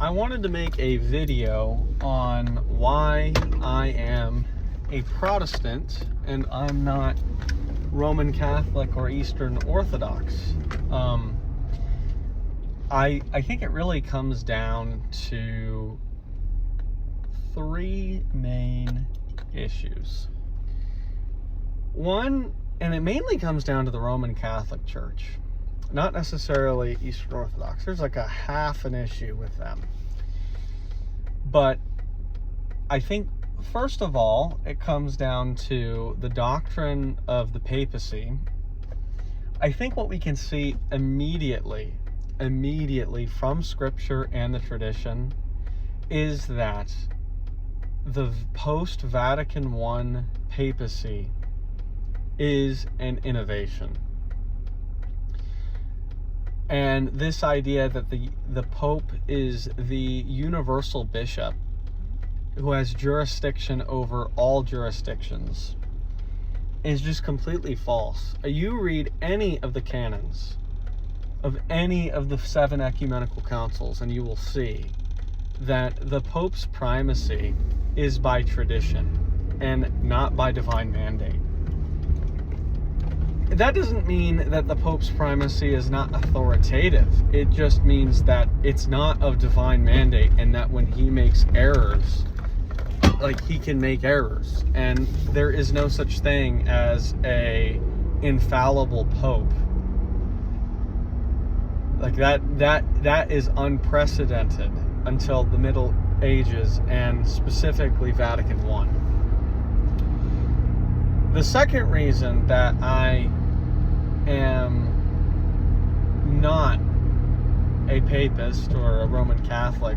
I wanted to make a video on why I am a Protestant and I'm not Roman Catholic or Eastern Orthodox. I think it really comes down to three main issues. One, and it mainly comes down to the Roman Catholic Church, not necessarily Eastern Orthodox. There's like a half an issue with them. But I think, first of all, it comes down to the doctrine of the papacy. I think what we can see immediately from Scripture and the tradition is that the post-Vatican I papacy is an innovation. And this idea that the Pope is the universal bishop who has jurisdiction over all jurisdictions is just completely false. You read any of the canons of any of the 7 ecumenical councils and you will see that the Pope's primacy is by tradition and not by divine mandate. That doesn't mean that the Pope's primacy is not authoritative. It just means that it's not of divine mandate, and that when he makes errors, like, he can make errors. And there is no such thing as a infallible Pope. Like, that is unprecedented until the Middle Ages, and specifically Vatican I. The second reason that I am not a papist or a Roman Catholic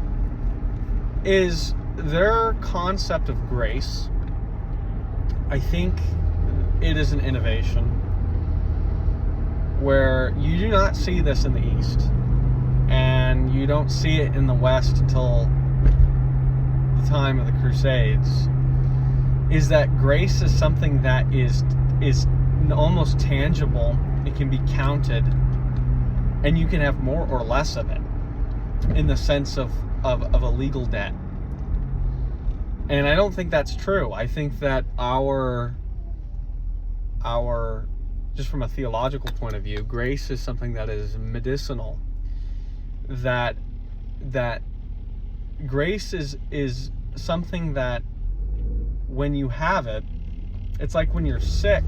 is their concept of grace. I think it is an innovation where you do not see this in the East, and you don't see it in the West until the time of the Crusades, is that grace is something that is almost tangible. It can be counted, and you can have more or less of it in the sense of a legal debt. And I don't think that's true. I think that our just from a theological point of view, grace is something that is medicinal. That grace is something that when you have it, it's like when you're sick,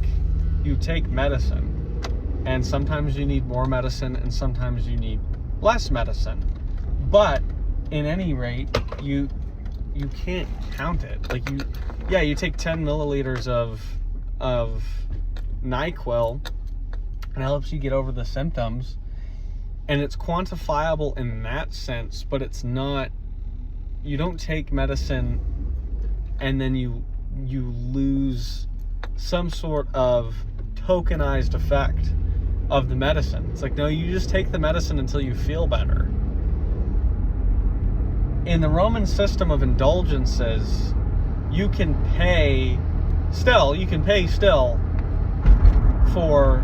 you take medicine. And sometimes you need more medicine and sometimes you need less medicine. But in any rate, you can't count it. Like, you take 10 milliliters of NyQuil, and it helps you get over the symptoms, and it's quantifiable in that sense, but it's not. You don't take medicine and then you lose some sort of tokenized effect of the medicine. It's like, no, you just take the medicine until you feel better. In the Roman system of indulgences, you can pay still for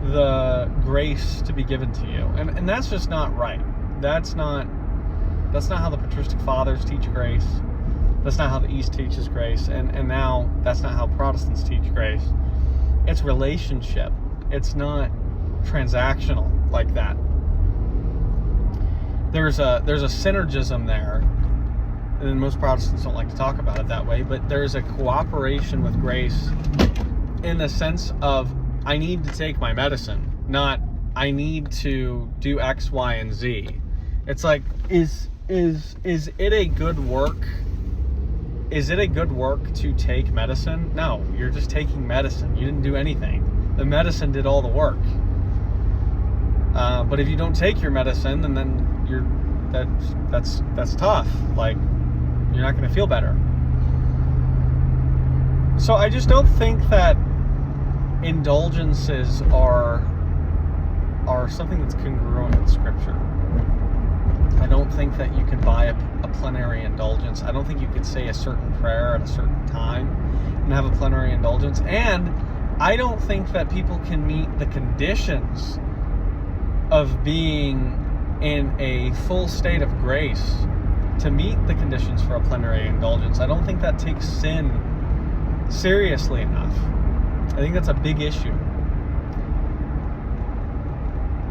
the grace to be given to you. And that's just not right. That's not how the patristic fathers teach grace. That's not how the East teaches grace. And now that's not how Protestants teach grace. It's relationship. It's not transactional like that. There's a synergism there, and most Protestants don't like to talk about it that way, but there's a cooperation with grace in the sense of, I need to take my medicine, not I need to do X, Y, and Z. It's like, is it a good work? Is it a good work to take medicine? No, you're just taking medicine. You didn't do anything. The medicine did all the work. But if you don't take your medicine, then that's tough. Like, you're not going to feel better. So I just don't think that indulgences are something that's congruent with Scripture. I don't think that you can buy a plenary indulgence. I don't think you could say a certain prayer at a certain time and have a plenary indulgence. And I don't think that people can meet the conditions of being in a full state of grace to meet the conditions for a plenary indulgence. I don't think that takes sin seriously enough. I think that's a big issue.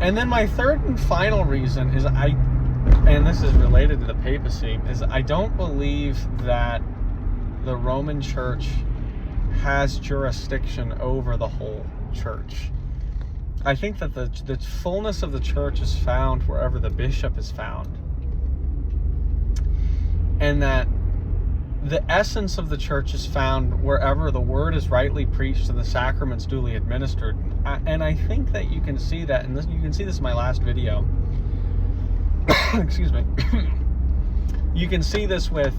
And then my third and final reason is and this is related to the papacy, is I don't believe that the Roman Church has jurisdiction over the whole church. I think that the fullness of the church is found wherever the bishop is found. And that the essence of the church is found wherever the word is rightly preached and the sacraments duly administered. And I think that you can see that, and you can see this in my last video. Excuse me. You can see this with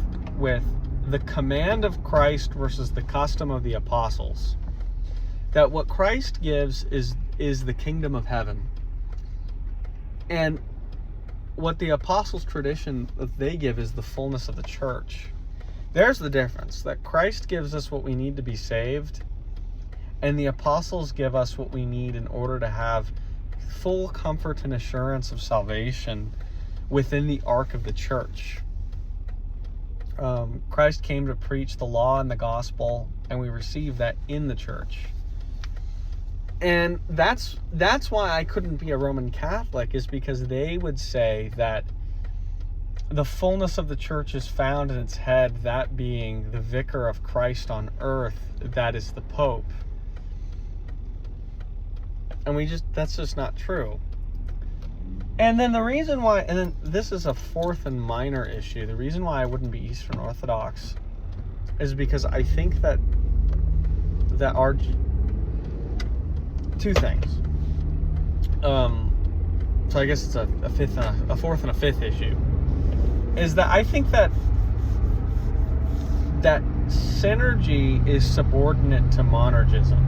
the command of Christ versus the custom of the apostles. That what Christ gives is the kingdom of heaven. And what the apostles' tradition that they give is the fullness of the church. There's the difference, that Christ gives us what we need to be saved, and the apostles give us what we need in order to have full comfort and assurance of salvation within the ark of the church. Christ came to preach the law and the gospel, and we receive that in the church. And that's why I couldn't be a Roman Catholic, is because they would say that the fullness of the church is found in its head, that being the vicar of Christ on earth, that is the Pope. And that's just not true. And then the reason why, and then this is a fourth and minor issue, the reason why I wouldn't be Eastern Orthodox is because I think that our two things. So I guess it's a fourth and a fifth issue. Is that I think that synergy is subordinate to monergism.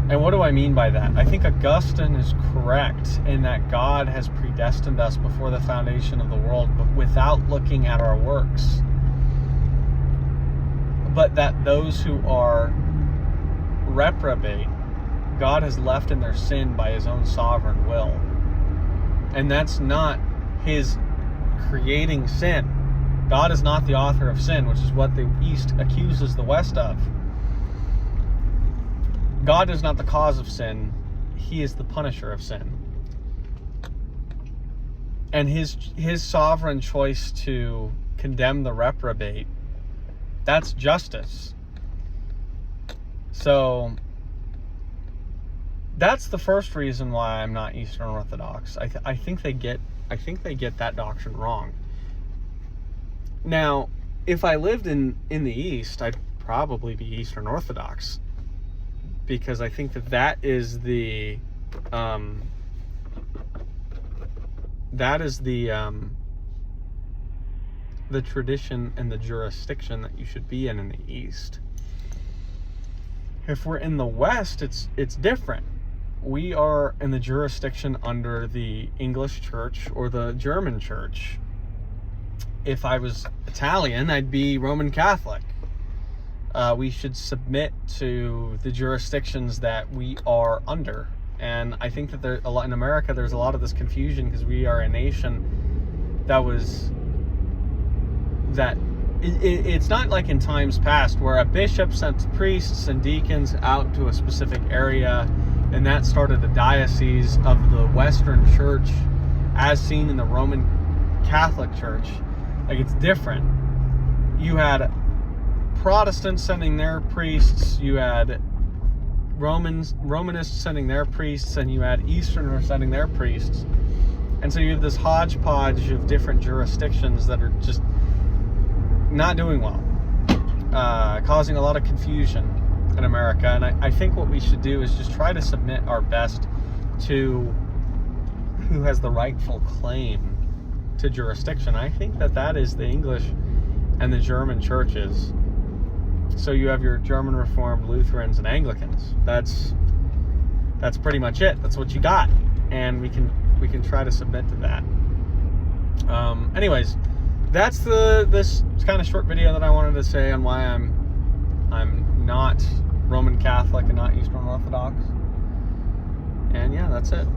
And what do I mean by that? I think Augustine is correct in that God has predestined us before the foundation of the world, but without looking at our works. But that those who are reprobate, God has left in their sin by his own sovereign will. And that's not his creating sin. God is not the author of sin, which is what the East accuses the West of. God is not the cause of sin. He is the punisher of sin. And his sovereign choice to condemn the reprobate, that's justice. So that's the first reason why I'm not Eastern Orthodox. I think they get that doctrine wrong. Now, if I lived in the East, I'd probably be Eastern Orthodox, because I think that is the tradition and the jurisdiction that you should be in the East. If we're in the West, it's different. We are in the jurisdiction under the English Church or the German Church. If I was Italian, I'd be Roman Catholic. We should submit to the jurisdictions that we are under. And I think that in America, there's a lot of this confusion because we are a nation it's not like in times past where a bishop sent priests and deacons out to a specific area, and that started a diocese of the Western Church as seen in the Roman Catholic Church. Like, it's different. You had Protestants sending their priests, you had Romanists sending their priests, and you had Easterners sending their priests. And so you have this hodgepodge of different jurisdictions that are just not doing well, causing a lot of confusion in America. And I think what we should do is just try to submit our best to who has the rightful claim to jurisdiction. I think that is the English and the German churches. So you have your German Reformed, Lutherans, and Anglicans. That's pretty much it. That's what you got, and we can try to submit to that. Anyways, that's this kind of short video that I wanted to say on why I'm not Roman Catholic and not Eastern Orthodox. And yeah, that's it.